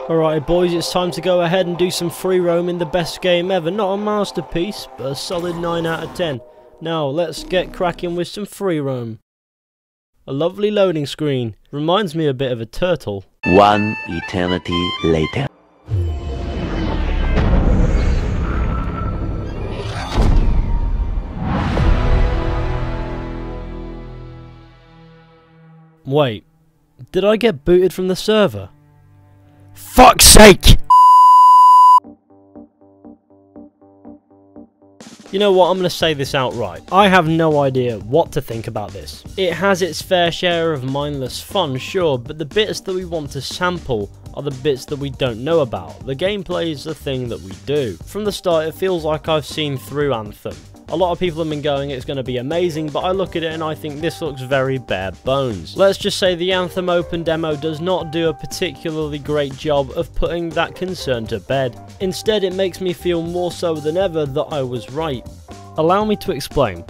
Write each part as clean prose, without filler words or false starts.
Alright boys, it's time to go ahead and do some free roam in the best game ever. Not a masterpiece, but a solid 9 out of 10. Now, let's get cracking with some free roam. A lovely loading screen. Reminds me a bit of a turtle. One eternity later. Wait, did I get booted from the server? Fuck's sake! You know what, I'm going to say this outright. I have no idea what to think about this. It has its fair share of mindless fun, sure, but the bits that we want to sample are the bits that we don't know about. The gameplay is the thing that we do. From the start, it feels like I've seen through Anthem. A lot of people have been going, it's going to be amazing, but I look at it and I think this looks very bare bones. Let's just say the Anthem open demo does not do a particularly great job of putting that concern to bed. Instead, it makes me feel more so than ever that I was right. Allow me to explain.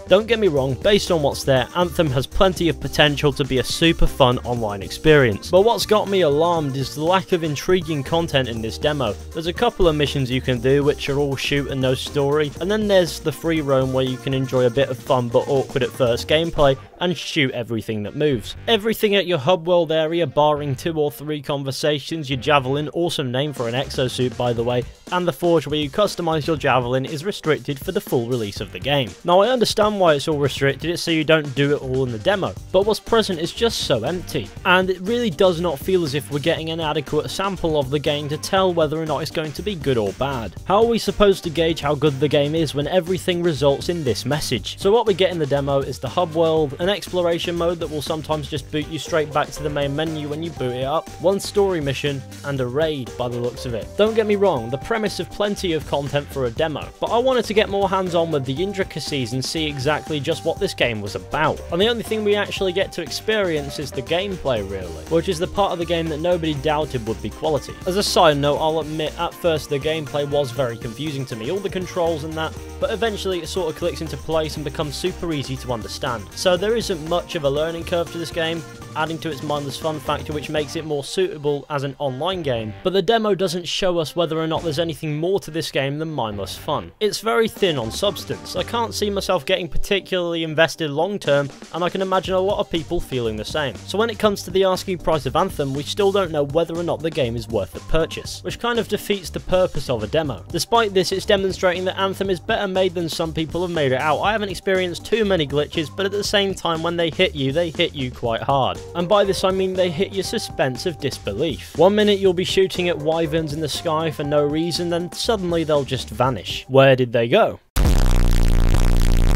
Don't get me wrong, based on what's there, Anthem has plenty of potential to be a super fun online experience. But what's got me alarmed is the lack of intriguing content in this demo. There's a couple of missions you can do which are all shoot and no story, and then there's the free roam where you can enjoy a bit of fun but awkward at first gameplay and shoot everything that moves. Everything at your hub world area, barring 2 or 3 conversations, your javelin, awesome name for an exosuit by the way, and the forge where you customise your javelin is restricted for the full release of the game. Now I understand why it's all restricted, it's so you don't do it all in the demo, but what's present is just so empty, and it really does not feel as if we're getting an adequate sample of the game to tell whether or not it's going to be good or bad. How are we supposed to gauge how good the game is when everything results in this message? So what we get in the demo is the hub world, an exploration mode that will sometimes just boot you straight back to the main menu when you boot it up, 1 story mission, and a raid by the looks of it. Don't get me wrong, the premise of plenty of content for a demo, but I wanted to get more hands-on with the intricacies and see exactly just what this game was about. And the only thing we actually get to experience is the gameplay really, which is the part of the game that nobody doubted would be quality. As a side note, I'll admit at first the gameplay was very confusing to me, all the controls and that, but eventually it sort of clicks into place and becomes super easy to understand. So there isn't much of a learning curve to this game, adding to its mindless fun factor which makes it more suitable as an online game, but the demo doesn't show us whether or not there's anything more to this game than mindless fun. It's very thin on substance. I can't see myself getting particularly invested long term, and I can imagine a lot of people feeling the same. So when it comes to the asking price of Anthem, we still don't know whether or not the game is worth the purchase, which kind of defeats the purpose of a demo. Despite this, it's demonstrating that Anthem is better made than some people have made it out. I haven't experienced too many glitches, but at the same time when they hit you quite hard. And by this I mean they hit your suspense of disbelief. One minute you'll be shooting at wyverns in the sky for no reason, then suddenly they'll just vanish. Where did they go?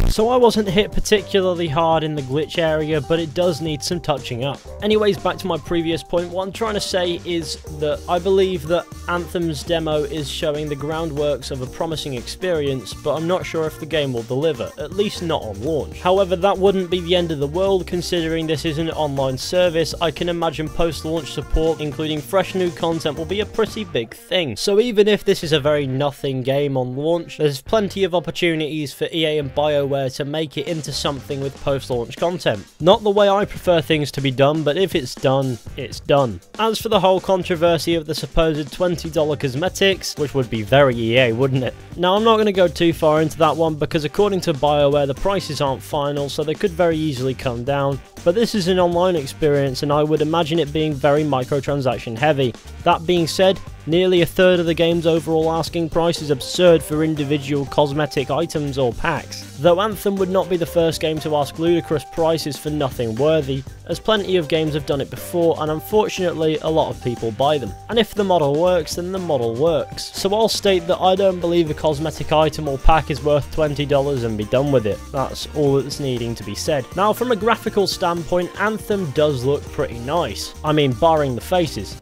So I wasn't hit particularly hard in the glitch area, but it does need some touching up. Anyways, back to my previous point, what I'm trying to say is that I believe that Anthem's demo is showing the groundworks of a promising experience, but I'm not sure if the game will deliver, at least not on launch. However, that wouldn't be the end of the world considering this is an online service. I can imagine post-launch support, including fresh new content, will be a pretty big thing. So even if this is a very nothing game on launch, there's plenty of opportunities for EA and BioWare to make it into something with post-launch content. Not the way I prefer things to be done, but if it's done, it's done. As for the whole controversy of the supposed $20 cosmetics, which would be very EA, wouldn't it? Now, I'm not going to go too far into that one because according to BioWare, the prices aren't final, so they could very easily come down. But this is an online experience, and I would imagine it being very microtransaction heavy. That being said, nearly a third of the game's overall asking price is absurd for individual cosmetic items or packs. Though Anthem would not be the first game to ask ludicrous prices for nothing worthy, as plenty of games have done it before, and unfortunately a lot of people buy them. And if the model works, then the model works. So I'll state that I don't believe a cosmetic item or pack is worth $20 and be done with it. That's all that's needing to be said. Now, from a graphical standpoint, Anthem does look pretty nice. I mean, barring the faces.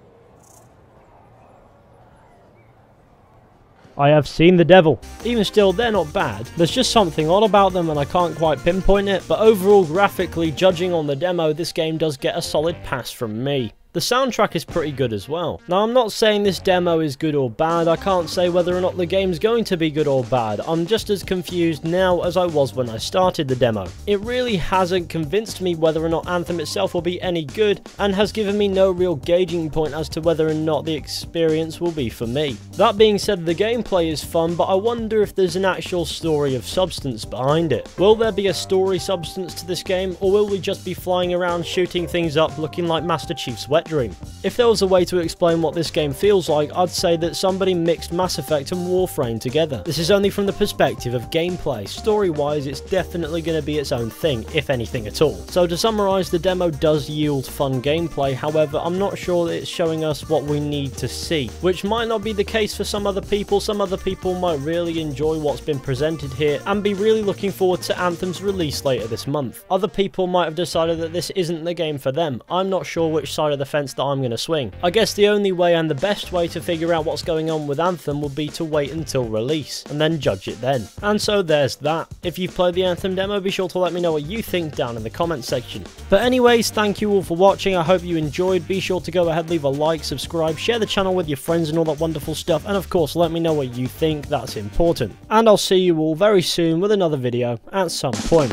I have seen the devil. Even still, they're not bad. There's just something odd about them and I can't quite pinpoint it, but overall graphically, judging on the demo, this game does get a solid pass from me. The soundtrack is pretty good as well. Now, I'm not saying this demo is good or bad. I can't say whether or not the game's going to be good or bad. I'm just as confused now as I was when I started the demo. It really hasn't convinced me whether or not Anthem itself will be any good, and has given me no real gauging point as to whether or not the experience will be for me. That being said, the gameplay is fun, but I wonder if there's an actual story of substance behind it. Will there be a story substance to this game, or will we just be flying around shooting things up looking like Master Chief's wet dream? If there was a way to explain what this game feels like, I'd say that somebody mixed Mass Effect and Warframe together. This is only from the perspective of gameplay. Story-wise, it's definitely going to be its own thing, if anything at all. So to summarise, the demo does yield fun gameplay, however I'm not sure that it's showing us what we need to see, which might not be the case for some other people. Some other people might really enjoy what's been presented here and be really looking forward to Anthem's release later this month. Other people might have decided that this isn't the game for them. I'm not sure which side of the fence that I'm going to swing. I guess the only way and the best way to figure out what's going on with Anthem would be to wait until release and then judge it then. And so there's that. If you've played the Anthem demo, be sure to let me know what you think down in the comment section. But anyways, thank you all for watching. I hope you enjoyed. Be sure to go ahead, leave a like, subscribe, share the channel with your friends and all that wonderful stuff, and of course let me know what you think. That's important. And I'll see you all very soon with another video at some point.